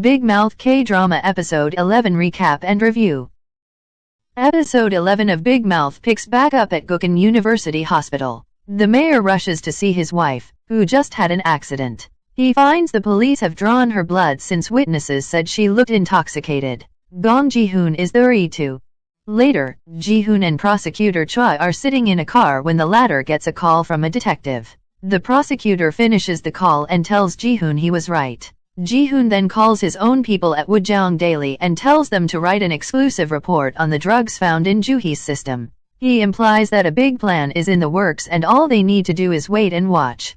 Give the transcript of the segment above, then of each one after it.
Big Mouth K-Drama Episode 11 Recap and Review. Episode 11 of Big Mouth picks back up at Gukhan University Hospital. The mayor rushes to see his wife, who just had an accident. He finds the police have drawn her blood since witnesses said she looked intoxicated. Gong Ji-hoon is worried too. Later, Ji-hoon and prosecutor Choi are sitting in a car when the latter gets a call from a detective. The prosecutor finishes the call and tells Ji-hoon he was right. Ji-hoon then calls his own people at Woodjeong Daily and tells them to write an exclusive report on the drugs found in Joo-hee's system. He implies that a big plan is in the works and all they need to do is wait and watch.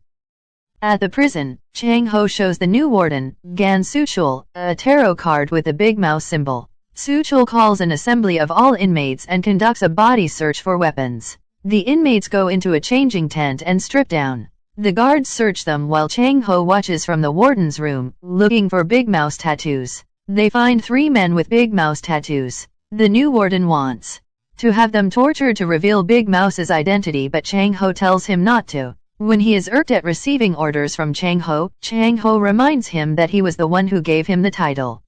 At the prison, Chang-ho shows the new warden, Gan Soo-chul, a tarot card with a big mouse symbol. Soo-chul calls an assembly of all inmates and conducts a body search for weapons. The inmates go into a changing tent and strip down. The guards search them while Chang-ho watches from the warden's room, looking for big mouse tattoos. They find 3 men with big mouse tattoos. The new warden wants to have them tortured to reveal Big Mouse's identity, but Chang-ho tells him not to. When he is irked at receiving orders from Chang-ho reminds him that he was the one who gave him the title.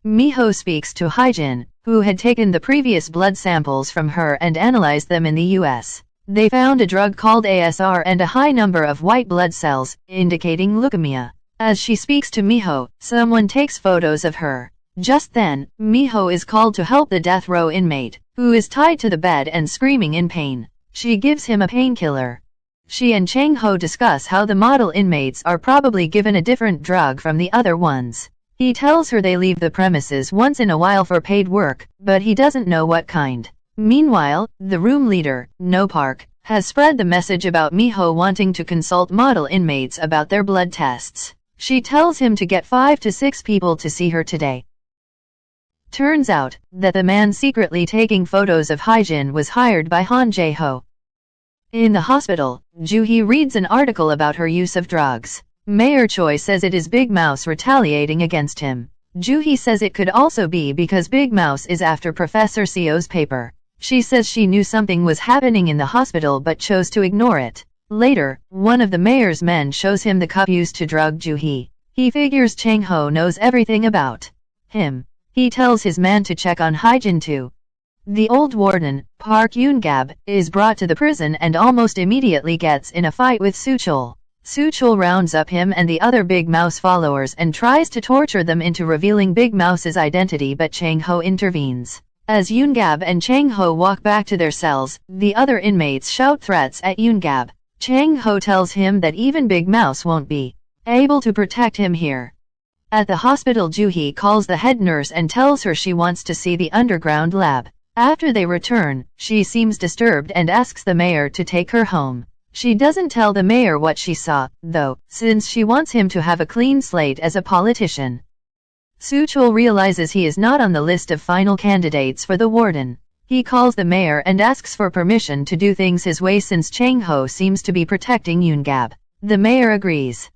Miho speaks to Haejin, who had taken the previous blood samples from her and analyzed them in the US. They found a drug called ASR and a high number of white blood cells, indicating leukemia. As she speaks to Miho, someone takes photos of her. Just then, Miho is called to help the death row inmate, who is tied to the bed and screaming in pain. She gives him a painkiller. She and Chang-ho discuss how the model inmates are probably given a different drug from the other ones. He tells her they leave the premises once in a while for paid work, but he doesn't know what kind. Meanwhile, the room leader, No Park, has spread the message about Miho wanting to consult model inmates about their blood tests. She tells him to get 5 to 6 people to see her today. Turns out that the man secretly taking photos of Haejin was hired by Han Jae-ho. In the hospital, Joo-hee reads an article about her use of drugs. Mayor Choi says it is Big Mouse retaliating against him. Joo-hee says it could also be because Big Mouse is after Professor Seo's paper. She says she knew something was happening in the hospital but chose to ignore it. Later, one of the mayor's men shows him the cup used to drug Joo-hee. He figures Chang-ho knows everything about him. He tells his man to check on Haejin too. The old warden, Park Yoon-gab, is brought to the prison and almost immediately gets in a fight with Soo-chul. Soo-chul rounds up him and the other Big Mouse followers and tries to torture them into revealing Big Mouse's identity, but Chang-ho intervenes. As Yoon-gab and Chang-ho walk back to their cells, the other inmates shout threats at Yoon-gab. Chang-ho tells him that even Big Mouse won't be able to protect him here. At the hospital, Joo-hee calls the head nurse and tells her she wants to see the underground lab. After they return, she seems disturbed and asks the mayor to take her home. She doesn't tell the mayor what she saw, though, since she wants him to have a clean slate as a politician. Soo-chul realizes he is not on the list of final candidates for the warden. He calls the mayor and asks for permission to do things his way since Chang-ho seems to be protecting Yoon-gab. The mayor agrees.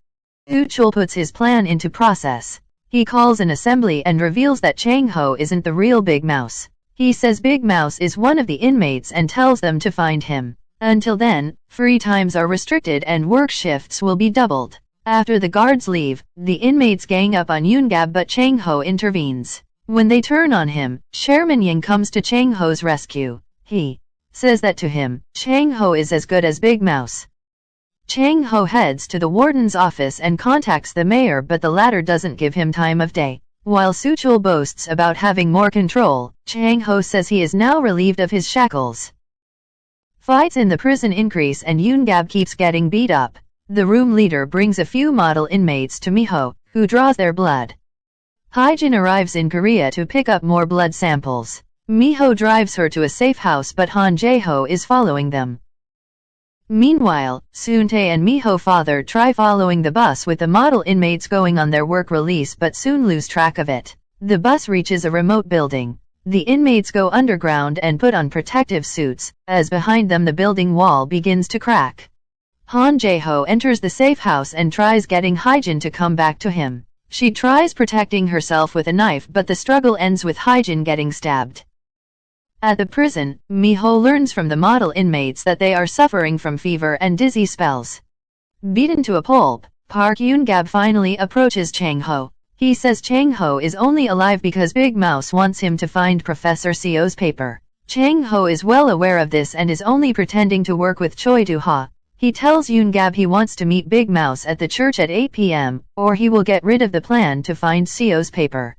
Soo-chul puts his plan into process. He calls an assembly and reveals that Chang-ho isn't the real Big Mouse. He says Big Mouse is one of the inmates and tells them to find him. Until then, free times are restricted and work shifts will be doubled. After the guards leave, the inmates gang up on Yoon-gab, but Chang-ho intervenes. When they turn on him, Chairman Yang comes to Chang-ho's rescue. He says that to him, Chang-ho is as good as Big Mouse. Chang-ho heads to the warden's office and contacts the mayor, but the latter doesn't give him time of day. While Soo-chul boasts about having more control, Chang-ho says he is now relieved of his shackles. Fights in the prison increase and Yoon-gab keeps getting beat up. The room leader brings a few model inmates to Miho, who draws their blood. Haejin arrives in Korea to pick up more blood samples. Miho drives her to a safe house, but Han Jae-ho is following them. Meanwhile, Soon-tae and Miho father try following the bus with the model inmates going on their work release but soon lose track of it. The bus reaches a remote building. The inmates go underground and put on protective suits, as behind them the building wall begins to crack. Han Jae-ho enters the safe house and tries getting Haejin to come back to him. She tries protecting herself with a knife, but the struggle ends with Haejin getting stabbed. At the prison, Miho learns from the model inmates that they are suffering from fever and dizzy spells. Beaten to a pulp, Park Yoon-gab finally approaches Chang-ho. He says Chang Ho is only alive because Big Mouse wants him to find Professor Sio's paper. Chang Ho is well aware of this and is only pretending to work with Choi Do-ha. He tells Yoon Gab he wants to meet Big Mouse at the church at 8 p.m., or he will get rid of the plan to find Sio's paper.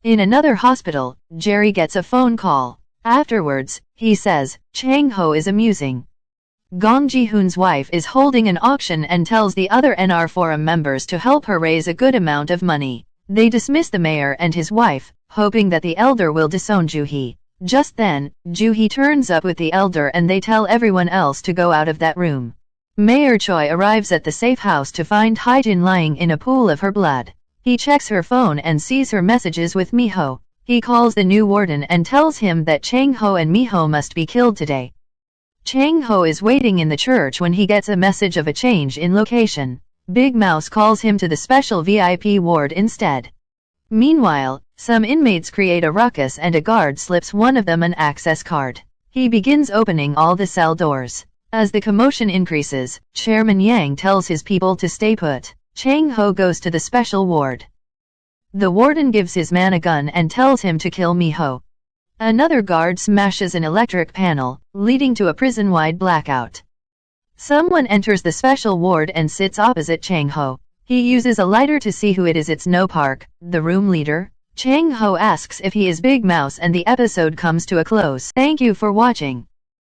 In another hospital, Jerry gets a phone call. Afterwards, he says, Chang Ho is amusing. Gong Ji-hoon's wife is holding an auction and tells the other NR Forum members to help her raise a good amount of money. They dismiss the mayor and his wife, hoping that the elder will disown Joo-hee. Just then, Joo-hee turns up with the elder and they tell everyone else to go out of that room. Mayor Choi arrives at the safe house to find Hae-jin lying in a pool of her blood. He checks her phone and sees her messages with Miho. He calls the new warden and tells him that Chang Ho and Miho must be killed today. Chang Ho is waiting in the church when he gets a message of a change in location. Big Mouse calls him to the special VIP ward instead. Meanwhile, some inmates create a ruckus and a guard slips one of them an access card. He begins opening all the cell doors. As the commotion increases, Chairman Yang tells his people to stay put. Chang Ho goes to the special ward. The warden gives his man a gun and tells him to kill Miho. Another guard smashes an electric panel, leading to a prison-wide blackout. Someone enters the special ward and sits opposite Chang Ho. He uses a lighter to see who it is. It's No Park, the room leader. Chang Ho asks if he is Big Mouse and the episode comes to a close. Thank you for watching.